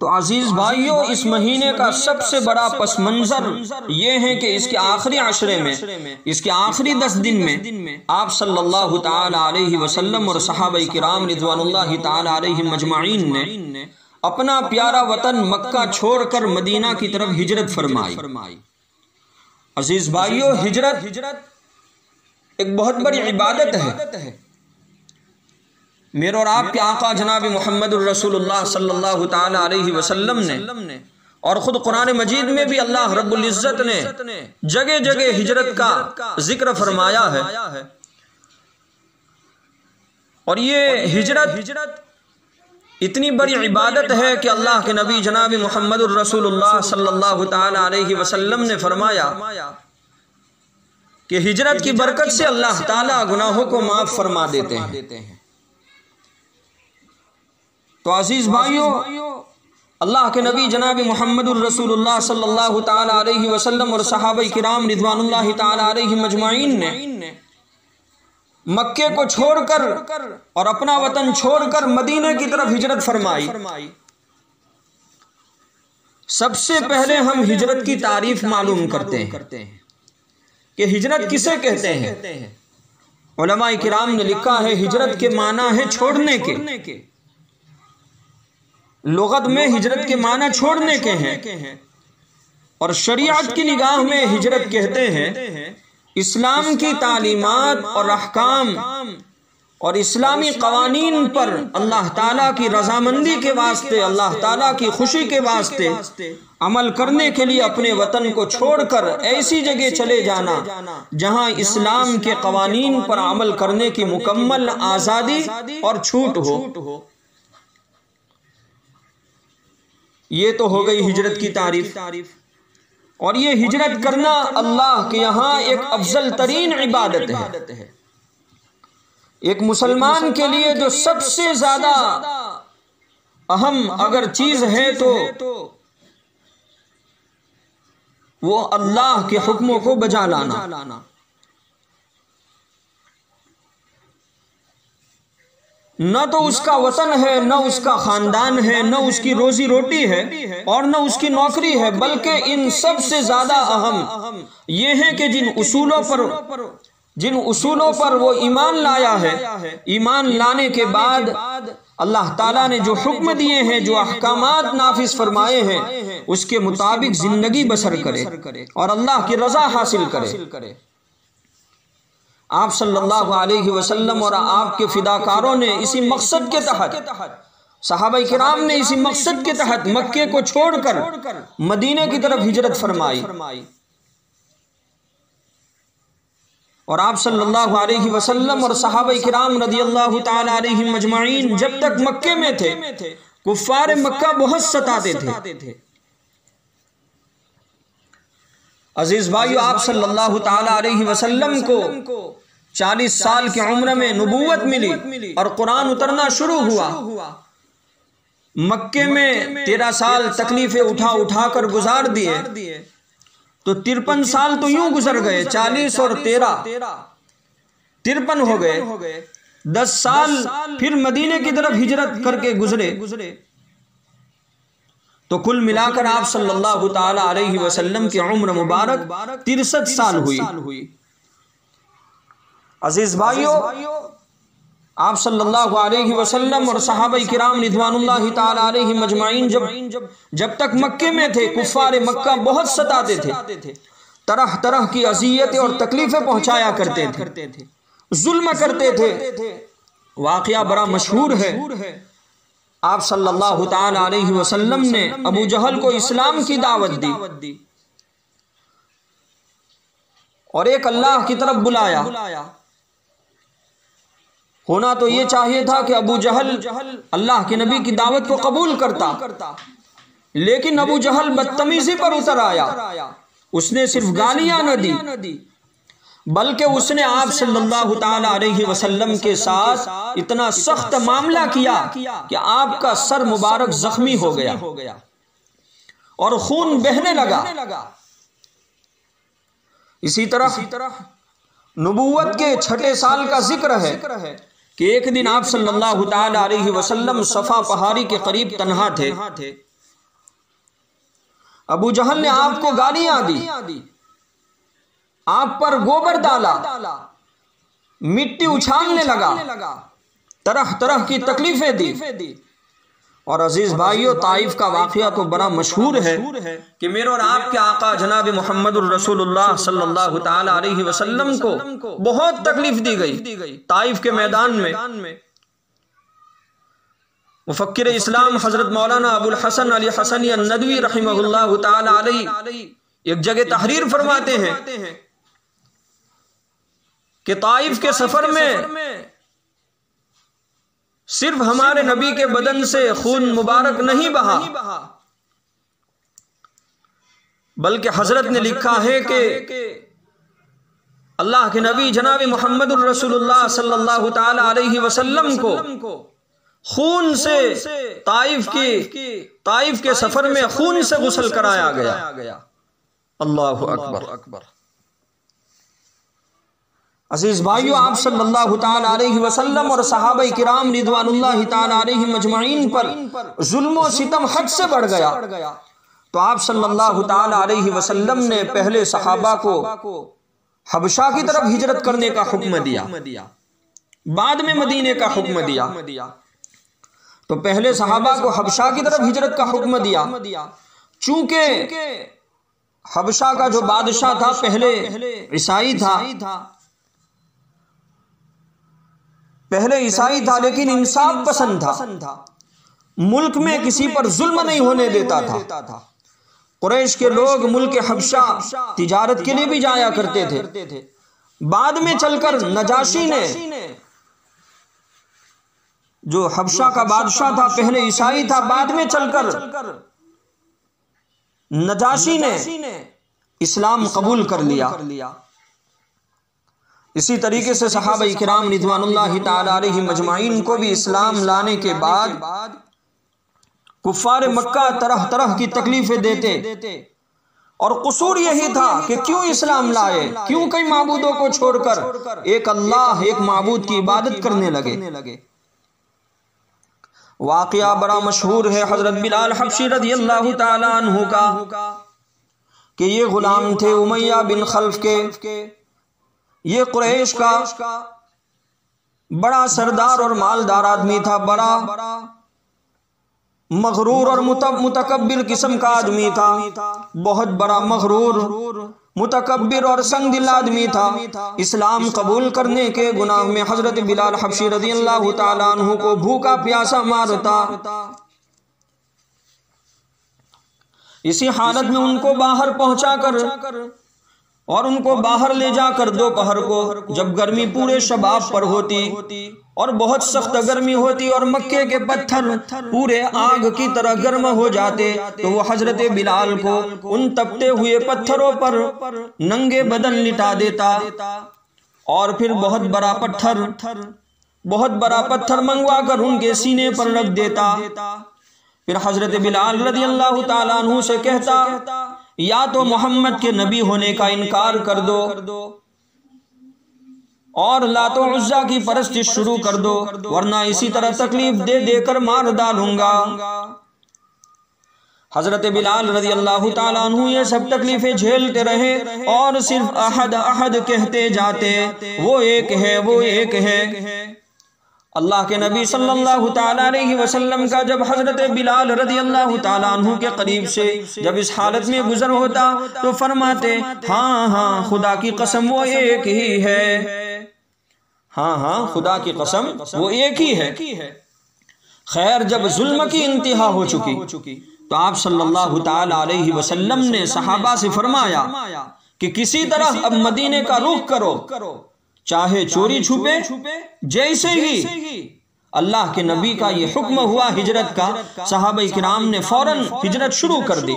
तो अजीज़ भाइयों, इस महीने का सबसे बड़ा पस मंज़र ये है कि इसके आखिरी अशरे में, इसके आखिरी 10 दिन में आप सल्लल्लाहु ताला अलैहि वसल्लम और सहाबा किराम रिज़वानुल्लाहि ताला अलैहिम अजमाइन ने अपना प्यारा वतन मक्का छोड़कर मदीना की तरफ हिजरत फरमाई। अजीज़ भाइयों, हिजरत एक बहुत बड़ी इबादत है। मेरे और आपके आका जनाब मोहम्मद रसूलुल्लाह सल्लल्लाहु ताला अलैहि वसल्लम ने और ख़ुद कुरान मजीद में भी अल्लाह रब्बुल इज़्ज़त ने जगह जगह हिजरत का जिक्र फरमाया है। और ये हिजरत इतनी बड़ी इबादत है कि अल्लाह के नबी जनाब मोहम्मद रसूलुल्लाह सल्लल्लाहु ताला अलैहि वसल्लम ने फरमाया कि हिजरत की बरकत से अल्लाह ताला गुनाहों को माफ़ फरमा देते हैं। तो अजीज़ भाइयों, अल्लाह के नबी जनाब मोहम्मद रसूलुल्लाह सल्लल्लाहु ताला अलैहि वसल्लम और सहाबा किराम रिज़वानुल्लाहि ताला अलैहिम अजमाइन ने मक्के को छोड़कर और अपना वतन छोड़कर मदीने की तरफ हिजरत फरमाई। सबसे पहले हम हिजरत की तारीफ मालूम करते हैं कि हिजरत किसे कहते हैं। उलमाए किराम ने लिखा है, हिजरत के माना है छोड़ने के। लुगत में हिजरत के माना छोड़ने के हैं और शरीयत की निगाह में हिजरत कहते हैं इस्लाम की तालीमात और अहकाम और इस्लामी कवानीन पर अल्लाह ताला की रजामंदी के वास्ते, अल्लाह ताला की खुशी के वास्ते अमल करने के लिए अपने वतन को छोड़कर ऐसी जगह चले जाना जहां इस्लाम के कवानीन पर अमल करने की मुकम्मल आज़ादी और छूट हो। ये तो हो गई हिजरत की तारीफ। और ये हिजरत करना अल्लाह के यहाँ एक अफजल तरीन इबादत है। एक मुसलमान के लिए जो सबसे ज्यादा अहम अगर चीज है तो वो अल्लाह के हुक्मों को बजा लाना। न तो उसका वतन है, न उसका खानदान है, न उसकी रोजी रोटी है और न उसकी नौकरी है, बल्कि इन सब से ज्यादा अहम ये है कि जिन उसूलों पर वो ईमान लाया है, ईमान लाने के बाद अल्लाह ताला ने जो हुक्म दिए हैं, जो अहकामात नाफिज फरमाए हैं, उसके मुताबिक जिंदगी बसर करे और अल्लाह की रजा हासिल करे। आप सल्लल्लाहु अलैहि वसल्लम और आपके फिदाकारों ने इसी मकसद के तहत, सहाबा किराम ने इसी मकसद के तहत मक्के को छोड़कर मदीने की तरफ हिजरत फरमाई। और आप सल्लल्लाहु अलैहि वसल्लम और सहाबा किराम रदियल्लाहु ताला अलैहिम अजमाइन जब तक मक्के में थे, कुफ्फार मक्का बहुत सताते थे। अजीज भाइयों, आप सल्लल्लाहु ताला अलैहि वसल्लम को 40 साल की उम्र में नबूवत मिली और कुरान उतरना शुरू हुआ। मक्के में 13 साल तकलीफें उठा कर गुजार दिए, तो 53 साल तो यूं गुजर गए। 40 और 13 53 हो गए। 10 साल फिर मदीने की तरफ हिजरत करके गुजरे। तो कुल मिलाकर आप सल्लल्लाहु ताला अलैहि वसल्लम की उम्र मुबारक 63 साल हुई। अजीज भाइयों, आप सल्लल्लाहु अलैहि वसल्लम और सहाबा किराम रिज़वानुल्लाहि ताला अलैहिम अजमाइन जब तक मक्के में थे, कुफ्फार मक्का बहुत सताते थे, तरह तरह की अज़ियतें और तकलीफें पहुंचाया करते थे, जुल्म करते थे। वाक़या बड़ा मशहूर है। आप सल्लल्लाहु ताला अलैहि वसल्लम ने अबू जहल को इस्लाम की दावत दी और एक अल्लाह की तरफ बुलाया। होना तो ये चाहिए था कि अबू जहल अल्लाह के नबी की दावत को कबूल करता, लेकिन अबू जहल बदतमीजी पर उतर आया। उसने सिर्फ गालियां न दी, बल्कि उसने आप सल्लल्लाहु ताला अलैहि वसल्लम के साथ इतना सख्त मामला किया कि आपका सर मुबारक जख्मी हो गया और खून बहने लगा। इसी तरह नबूवत के 6 साल का जिक्र है कि एक दिन आप सल्लल्लाहु ताला अलैहि वसल्लम सफा पहाड़ी के करीब तन्हा थे। अबू जहल ने आपको गालियां दी, आप पर गोबर डाला, मिट्टी उछालने लगा, तरह तरह की तकलीफें दी। और अजीज भाइयों, ताइफ का वाकया तो बड़ा मशहूर है कि मेरे और आपके आका जनाब मुहम्मदुर रसूलुल्लाह सल्लल्लाहु ताला अलैहि वसल्लम को बहुत तकलीफ दी गई ताइफ के मैदान में। मुफक्किर इस्लाम हजरत मौलाना अबुल हसन अली हसनी अन्नदवी रहमहुल्लाह ताला अलैहि एक जगह तहरीर फरमाते हैं कि ताइफ के सफर में सिर्फ हमारे नबी के बदन से खून मुबारक नहीं बहा, बल्कि हजरत ने लिखा है कि अल्लाह के नबी जनाब मुहम्मदुर रसूलुल्लाह सल्लल्लाहु ताला अलैहि वसल्लम को खून से ताइफ के सफर में खून से गुस्ल कराया गया। अल्लाहु अकबर। अजीज भाइयों, आप सल्लल्लाहु ताला अलैहि वसल्लम और सहाबाए किराम रिदवानुल्लाहि ताला अलैहिम अजमाइन पर जुल्म और सितम हद से बढ़ गया, तो आप सल्लल्लाहु ताला अलैहि वसल्लम ने पहले सहाबा को हबशा की तरफ हिजरत करने का हुक्म दिया, बाद में मदीने का हुक्म दिया। तो पहले सहाबा को हबशा की तरफ हिजरत का हुक्म दिया, चूंकि हबशा का जो बादशाह था पहले ईसाई था, लेकिन इंसाफ पसंद था, मुल्क में किसी पर जुल्म नहीं होने देता था। कुरैश के लोग मुल्क हबशा तिजारत के लिए भी जाया करते थे। बाद में चलकर नजाशी ने, जो हबशा का बादशाह था पहले ईसाई था, बाद में चलकर नजाशी ने इस्लाम कबूल कर लिया। इसी तरीके से सहाबाए किराम रिदवानुल्लाहि ताला अलैहिम अजमाइन को भी इस्लाम लाने के बाद कुफ्फार मक्का तरह तरह की तकलीफें देते, और कसूर यही था कि क्यों इस्लाम लाए, क्यों कई माबूदों को छोड़कर एक अल्लाह, एक माबूद की इबादत करने लगे। वाक़या बड़ा मशहूर है हजरत बिलाल हबशी रज़ियल्लाहु ताला अन्हु का कि ये गुलाम थे उमैया बिन खल्फ के। ये कुरैश का बड़ा सरदार और मालदार आदमी था, बड़ा मगरूर और मुतकब्बिर किस्म का आदमी था, बहुत बड़ा मगरूर, मुतकब्बिर और संगदिल आदमी था। इस्लाम कबूल करने के गुनाह में हजरत बिलाल हबशी रज़ियल्लाहु ताला अन्हु को भूखा प्यासा मारता। इसी हालत में उनको बाहर पहुंचाकर और उनको बाहर ले जाकर दोपहर को, जब गर्मी पूरे शबाब पर होती और बहुत सख्त गर्मी होती और मक्के के पत्थर पूरे आग की तरह गर्म हो जाते, तो वो हजरत बिलाल को उन तपते हुए पत्थरों पर नंगे बदन लिटा देता और फिर बहुत बड़ा पत्थर मंगवा कर उनके सीने पर रख देता। फिर हजरत बिलाल रज़ियल्लाहु ताला अन्हु से कहता, या तो मोहम्मद के नबी होने का इनकार कर दो और लातो उज़्ज़ा की परस्तिश शुरू कर दो, वरना इसी तरह तकलीफ दे देकर मार डालूंगा। हजरत बिलाल रज़ियल्लाहु ताला अन्हु ये सब तकलीफें झेलते रहे और सिर्फ अहद अहद कहते जाते, वो एक है, वो एक है। अल्लाह के नबी सल्लल्लाहु ताला अलैहि वसल्लम का जब हजरत बिलाल रज़ियल्लाहु ताला अन्हु के करीब से जब इस हालत में गुजर होता तो फरमाते, हाँ हाँ खुदा की कसम वो एक ही है, हाँ खुदा की कसम वो एक ही है। खैर, जब जुल्म की इंतहा हो चुकी तो आप सल्लल्लाहु ताला अलैहि वसल्लम ने सहाबा से फरमाया कि किसी तरह अब मदीने का रुख करो, चाहे चोरी छुपे। जैसे ही अल्लाह के नबी का ये हुक्म हुआ हिजरत का, सहाबाए किराम ने फौरन हिजरत शुरू कर दी।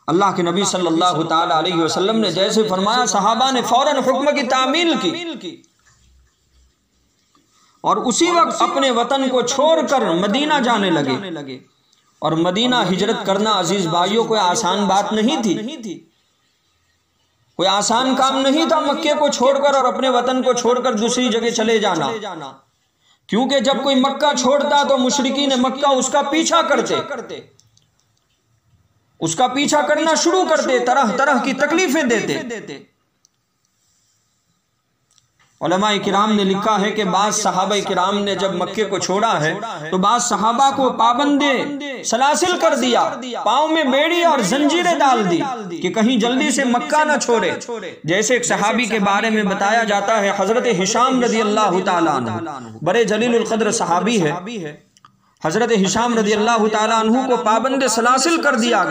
अल्लाह के नबी सल्लल्लाहु ताला अलैहि वसल्लम ने जैसे फरमाया, सहाबा ने फौरन हुक्म की तामील की और उसी वक्त अपने वतन को छोड़कर मदीना जाने लगे। और मदीना हिजरत करना अजीज भाइयों कोई आसान बात नहीं थी, कोई आसान काम नहीं था मक्के को छोड़कर और अपने वतन को छोड़कर दूसरी जगह चले जाना, क्योंकि जब कोई मक्का छोड़ता तो मुशरिकीन मक्का उसका पीछा करते। उसका पीछा करना शुरू करते, तरह तरह की तकलीफें देते। उलमा किराम ने लिखा है कि बाज़ सहाबा किराम ने जब मक्के को छोड़ा है तो बाज़ सहाबा को पाबंदे सलासिल कर दिया, पाँव में बेड़ी और जंजीरें डाल दी कि कहीं जल्दी से मक्का ना छोड़े। जैसे एक सहाबी के बारे में बताया जाता है, हजरत हिशाम रज़ी अल्लाह ताला अन्हु, बड़े जलीलुल क़द्र सहाबी है, हजरत हिशाम रज़ी अल्लाह ताला अन्हु को पाबंदे सलासिल कर दिया गया।